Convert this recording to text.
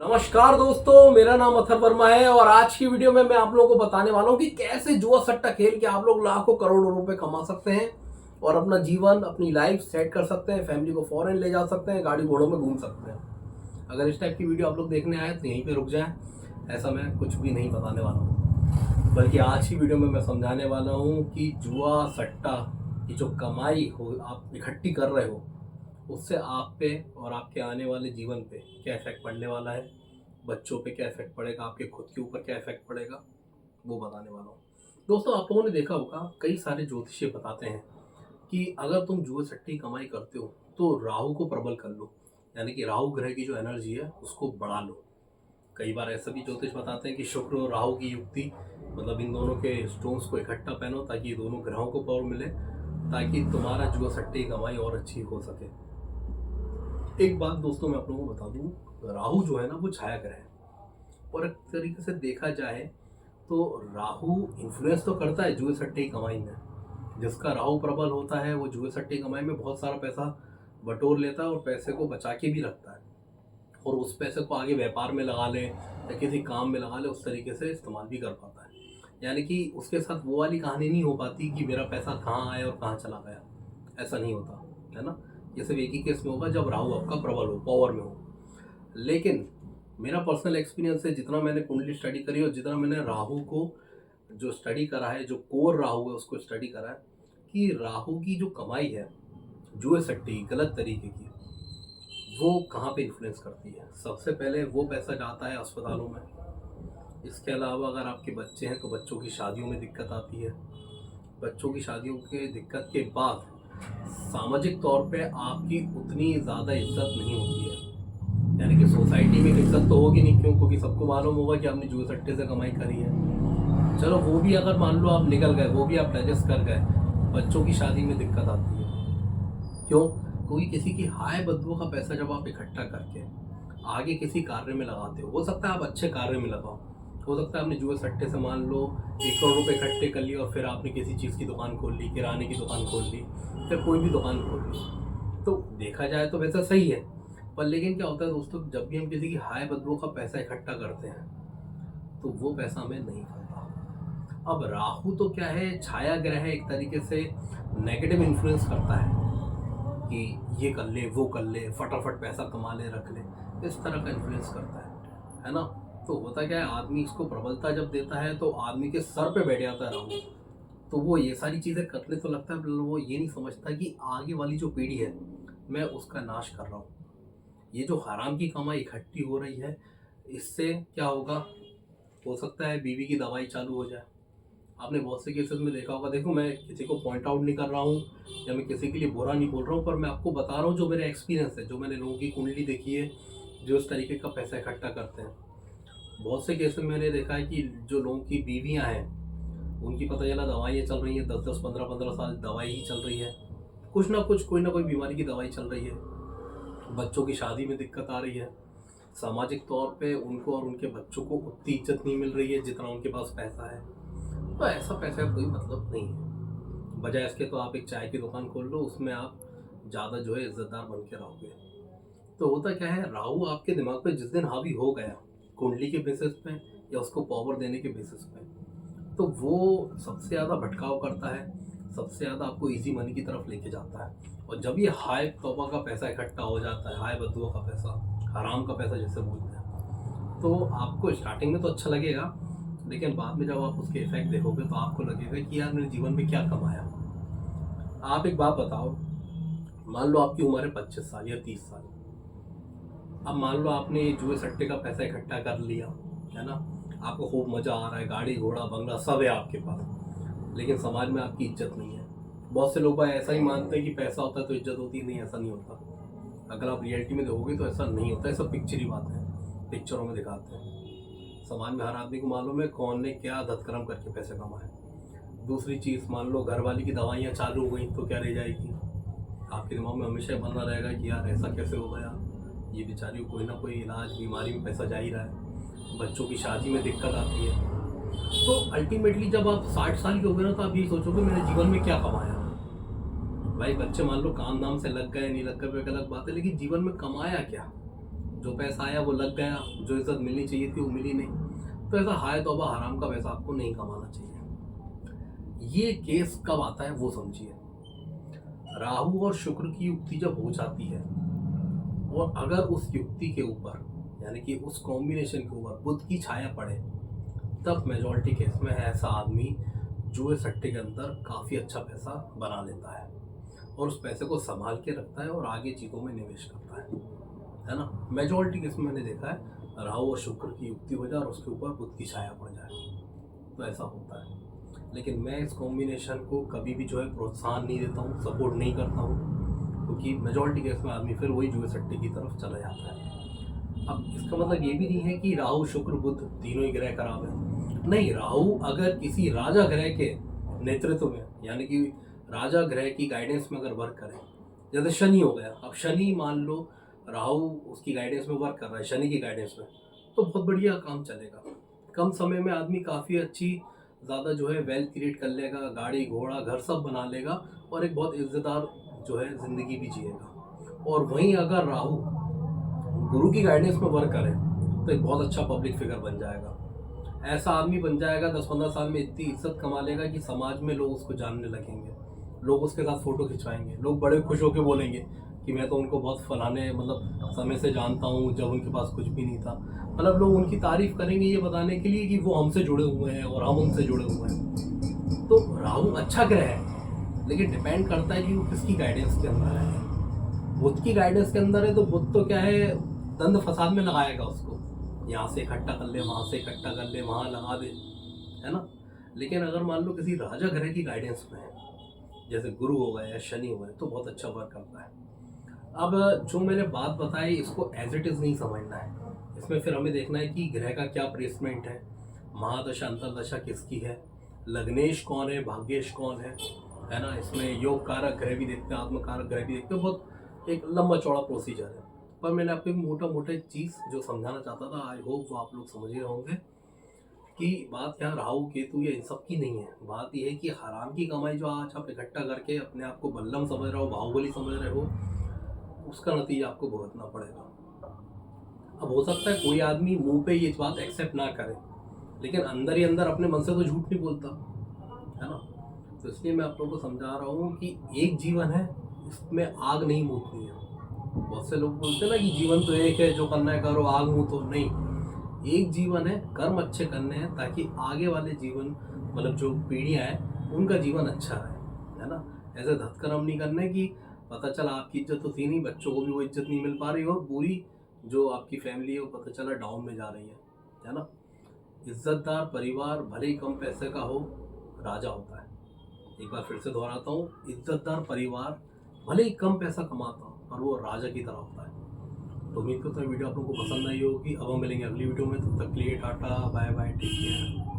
नमस्कार दोस्तों, मेरा नाम अथर वर्मा है और आज की वीडियो में मैं आप लोगों को बताने वाला हूं कि कैसे जुआ सट्टा खेल के आप लोग लाखों करोड़ों रुपए कमा सकते हैं और अपना जीवन, अपनी लाइफ सेट कर सकते हैं, फैमिली को फॉरेन ले जा सकते हैं, गाड़ी घोड़ों में घूम सकते हैं। अगर इस टाइप की वीडियो आप लोग देखने आए तो यहीं पे रुक जाएं। ऐसा मैं कुछ भी नहीं बताने वाला हूँ, बल्कि आज की वीडियो में मैं समझाने वाला हूँ कि जुआ सट्टा की जो कमाई हो आप इकट्ठी कर रहे हो, उससे आप पे और आपके आने वाले जीवन पे क्या इफेक्ट पड़ने वाला है, बच्चों पे क्या इफेक्ट पड़ेगा, आपके खुद के ऊपर क्या इफेक्ट पड़ेगा, वो बताने वाला हूँ। दोस्तों, आप लोगों ने देखा होगा कई सारे ज्योतिषी बताते हैं कि अगर तुम जुए सट्टे की कमाई करते हो तो राहु को प्रबल कर लो, यानी कि राहु ग्रह की जो एनर्जी है उसको बढ़ा लो। कई बार ऐसा भी ज्योतिष बताते हैं कि शुक्र और राहु की युक्ति, मतलब इन दोनों के स्टोन्स को इकट्ठा पहनो ताकि दोनों ग्रहों को पावर मिले, ताकि तुम्हारा जुआ सट्टे की कमाई और अच्छी हो सके। एक बात दोस्तों मैं आप लोगों को बता दूं, राहु जो है ना वो छाया ग्रह है और एक तरीके से देखा जाए तो राहु इन्फ्लुएंस तो करता है जुए सट्टे की कमाई में। जिसका राहु प्रबल होता है वो जुए सट्टे की कमाई में बहुत सारा पैसा बटोर लेता है और पैसे को बचा के भी रखता है और उस पैसे को आगे व्यापार में लगा ले या किसी काम में लगा ले, उस तरीके से इस्तेमाल भी कर पाता है। यानी कि उसके साथ वो वाली कहानी नहीं हो पाती कि मेरा पैसा कहाँ आया और कहाँ चला गया, ऐसा नहीं होता है ना। ये सिर्फ एक ही केस में होगा जब राहु आपका प्रबल हो, पावर में हो। लेकिन मेरा पर्सनल एक्सपीरियंस है, जितना मैंने कुंडली स्टडी करी और जितना मैंने राहु को जो स्टडी करा है, जो कोर राहु है उसको स्टडी करा है, कि राहु की जो कमाई है जुए सट्टे की गलत तरीके की, वो कहाँ पे इन्फ्लुएंस करती है। सबसे पहले वो पैसा जाता है अस्पतालों में। इसके अलावा अगर आपके बच्चे हैं तो बच्चों की शादियों में दिक्कत आती है। बच्चों की शादियों के दिक्कत के बाद सामाजिक तौर पे आपकी उतनी ज़्यादा इज्जत नहीं होती है, यानी कि सोसाइटी में इज्जत तो होगी नहीं, क्यों? क्योंकि सबको मालूम होगा कि आपने जुए सट्टे से कमाई करी है। चलो वो भी अगर मान लो आप निकल गए, वो भी आप डाइजेस्ट कर गए, बच्चों की शादी में दिक्कत आती है। क्यों? क्योंकि किसी की हाय बदबू का पैसा जब आप इकट्ठा करके आगे किसी कार्य में लगाते हो सकता है आप अच्छे कार्य में लगाओ, हो सकता है आपने जुए सट्टे से मान लो 1 करोड़ रुपए इकट्ठे कर लिए और फिर आपने किसी चीज़ की दुकान खोल ली, किराने की दुकान खोल ली, फिर कोई भी दुकान खोल ली, तो देखा जाए तो वैसा सही है। पर लेकिन क्या होता है दोस्तों, जब भी हम किसी की हाय बदबू का पैसा इकट्ठा करते हैं तो वो पैसा हमें नहीं करता। अब राहु तो क्या है, छाया ग्रह है, एक तरीके से नेगेटिव इन्फ्लुएंस करता है कि ये कर ले, वो कर ले, फटाफट पैसा कमा ले, रख ले, इस तरह का इन्फ्लुएंस करता है ना। तो होता क्या है, आदमी इसको प्रबलता जब देता है तो आदमी के सर पे बैठ जाता है राहु, तो वो ये सारी चीज़ें करने तो लगता है, वो ये नहीं समझता कि आगे वाली जो पीढ़ी है मैं उसका नाश कर रहा हूँ। ये जो हराम की कमाई इकट्ठी हो रही है, इससे क्या होगा, हो सकता है बीवी की दवाई चालू हो जाए। आपने बहुत से केसेस में देखा होगा। देखो, मैं किसी को पॉइंट आउट नहीं कर रहा हूँ या मैं किसी के लिए बुरा नहीं बोल रहा हूँ, पर मैं आपको बता रहा हूँ जो मेरा एक्सपीरियंस है, जो मैंने लोगों की कुंडली देखी है जो इस तरीके का पैसा इकट्ठा करते हैं। बहुत से केसेस में मैंने देखा है कि जो लोगों की बीवियाँ हैं उनकी पता चला दवाइयाँ चल रही हैं, 10-10, 15-15 साल दवाई ही चल रही है, कुछ ना कुछ, कोई ना कोई बीमारी की दवाई चल रही है, बच्चों की शादी में दिक्कत आ रही है, सामाजिक तौर पे उनको और उनके बच्चों को उतनी इज्जत नहीं मिल रही है जितना उनके पास पैसा है। तो ऐसा पैसा का कोई मतलब नहीं है। बजाय इसके तो आप एक चाय की दुकान खोल लो, उसमें आप ज़्यादा जो है इज्जतदार बन के रहोगे। तो होता क्या है, राहु आपके दिमाग पे जिस दिन हावी हो गया कुंडली के बेसिस पे या उसको पावर देने के बेसिस पे, तो वो सबसे ज़्यादा भटकाव करता है, सबसे ज़्यादा आपको इजी मनी की तरफ लेके जाता है। और जब ये हाय तौबा का पैसा इकट्ठा हो जाता है, हाय बदुआ का पैसा, हराम का पैसा जैसे बोलते हैं, तो आपको स्टार्टिंग में तो अच्छा लगेगा, लेकिन बाद में जब आप उसके इफेक्ट देखोगे तो आपको लगेगा कि यार मैंने जीवन में क्या कमाया। आप एक बात बताओ, मान लो आपकी उम्र है 25 साल या 30 साल, अब मान लो आपने जुए सट्टे का पैसा इकट्ठा कर लिया, है ना, आपको खूब मज़ा आ रहा है, गाड़ी घोड़ा बंगला सब है आपके पास, लेकिन समाज में आपकी इज्जत नहीं है। बहुत से लोग भाई ऐसा ही मानते हैं कि पैसा होता है तो इज्जत होती नहीं, ऐसा नहीं होता। अगर आप रियलिटी में देखोगे तो ऐसा नहीं होता है, सब पिक्चर ही बात है, पिक्चरों में दिखाते हैं। समाज में हर आदमी को मालूम है कौन ने क्या धतकर्म करके पैसे कमाए। दूसरी चीज़, मान लो घर वाली की दवाइयाँ चालू हो गई तो क्या रह जाएगी, आपके दिमाग में हमेशा बना रहेगा कि यार ऐसा कैसे हो गया, ये बेचारी को कोई ना कोई इलाज बीमारी में पैसा जा ही रहा है, बच्चों की शादी में दिक्कत आती है। तो अल्टीमेटली जब आप 60 साल के हो गए ना तो आप ये सोचोगे मैंने जीवन में क्या कमाया। भाई बच्चे मान लो काम धाम से लग गए, नहीं लग गए, एक अलग बात है, लेकिन जीवन में कमाया क्या, जो पैसा आया वो लग गया, जो इज्जत मिलनी चाहिए थी वो मिली नहीं। तो ऐसा हाय तौबा हराम का पैसा आपको नहीं कमाना चाहिए। ये केस कब आता है वो समझिए। राहु और शुक्र की युक्ति जब हो जाती है और अगर उस युक्ति के ऊपर यानी कि उस कॉम्बिनेशन के ऊपर बुध की छाया पड़े, तब मेजॉरिटी केस में ऐसा आदमी जुए सट्टे के अंदर काफ़ी अच्छा पैसा बना लेता है और उस पैसे को संभाल के रखता है और आगे चीज़ों में निवेश करता है ना। मेजॉरिटी केस में मैंने देखा है राहु और शुक्र की युक्ति हो जाए और उसके ऊपर बुध की छाया पड़ जाए, तो ऐसा होता है। लेकिन मैं इस कॉम्बिनेशन को कभी भी जो है प्रोत्साहन नहीं देता हूँ, सपोर्ट नहीं करता हूँ, क्योंकि मेजॉरिटी केस में आदमी फिर वही जुए सट्टे की तरफ चला जाता है। अब इसका मतलब ये भी नहीं है कि राहु शुक्र बुध तीनों ही ग्रह खराब है। नहीं, राहु अगर किसी राजा ग्रह के नेतृत्व में यानी कि राजा ग्रह की गाइडेंस में अगर वर्क करे, जैसे शनि हो गया, अब शनि मान लो राहु उसकी गाइडेंस में वर्क कर रहा है, शनि की गाइडेंस में, तो बहुत बढ़िया काम चलेगा। कम समय में आदमी काफ़ी अच्छी ज़्यादा जो है वेल्थ क्रिएट कर लेगा, गाड़ी घोड़ा घर सब बना लेगा और एक बहुत इज्जतदार जो है ज़िंदगी भी जिएगा। और वहीं अगर राहु गुरु की गाइडेंस में वर्क करे तो एक बहुत अच्छा पब्लिक फिगर बन जाएगा। ऐसा आदमी बन जाएगा 10-15 साल में इतनी इज्जत कमा लेगा कि समाज में लोग उसको जानने लगेंगे, लोग उसके साथ फ़ोटो खिंचवाएंगे, लोग बड़े खुश होकर बोलेंगे कि मैं तो उनको बहुत फलाने मतलब समय से जानता हूँ, जब उनके पास कुछ भी नहीं था। मतलब लोग उनकी तारीफ करेंगे ये बताने के लिए कि वो हमसे जुड़े हुए हैं और हम उनसे जुड़े हुए हैं। तो राहु अच्छा ग्रह है, लेकिन डिपेंड करता है कि वो किसकी गाइडेंस के अंदर है। बुध की गाइडेंस के अंदर है तो बुध तो क्या है, दंड फसाद में लगाएगा उसको, यहाँ से इकट्ठा कर ले, वहाँ से इकट्ठा कर ले, वहाँ लगा दे, है ना। लेकिन अगर मान लो किसी राजा ग्रह की गाइडेंस में है, जैसे गुरु हो गए या शनि हो गए, तो बहुत अच्छा वर्क करता है। अब जो मैंने बात बताई इसको एज इट इज़ नहीं समझना है, इसमें फिर हमें देखना है कि ग्रह का क्या प्लेसमेंट है, महादशा अंतरदशा किसकी है, लग्नेश कौन है, भाग्येश कौन है ना। इसमें योग कारक ग्रह भी देखते हैं, आत्म कारक ग्रह भी देखते हैं, बहुत एक लंबा चौड़ा प्रोसीजर है। पर मैंने आपको एक मोटा चीज़ जो समझाना चाहता था, आई होप वो आप लोग समझ रहे होंगे कि बात यहाँ राहु केतु या इन सब की नहीं है। बात यह है कि हराम की कमाई जो आज आप इकट्ठा करके अपने आप को बल्लम समझ रहे हो, बाहुबली समझ रहे हो, उसका नतीजा आपको भुगतना पड़ेगा। अब हो सकता है कोई आदमी मुंह पे ये बात एक्सेप्ट ना करे, लेकिन अंदर ही अंदर अपने मन से तो झूठ नहीं बोलता, है ना। तो इसलिए मैं आप लोगों को समझा रहा हूँ कि एक जीवन है, इसमें आग नहीं मूतनी है। बहुत से लोग बोलते हैं ना कि जीवन तो एक है, जो करना है करो, आग मुँह तो नहीं। एक जीवन है, कर्म अच्छे करने हैं ताकि आगे वाले जीवन मतलब जो पीढ़ियाँ हैं उनका जीवन अच्छा है ना। ऐसे धत्कर्म नहीं करने की पता चला आपकी इज्जत तो थी नहीं, बच्चों को भी वो इज्जत नहीं मिल पा रही और पूरी जो आपकी फैमिली है वो पता चला डाउन में जा रही है ना। इज्जतदार परिवार भले ही कम पैसे का हो, राजा होता है। एक बार फिर से दोहराता हूँ, इज्जतदार परिवार भले ही कम पैसा कमाता हो और वो राजा की तरह होता है। तो उम्मीद करता हूँ वीडियो आप लोगों को पसंद आई होगी। अब हम मिलेंगे अगली वीडियो में, तब तक के लिए tata bye bye, take care.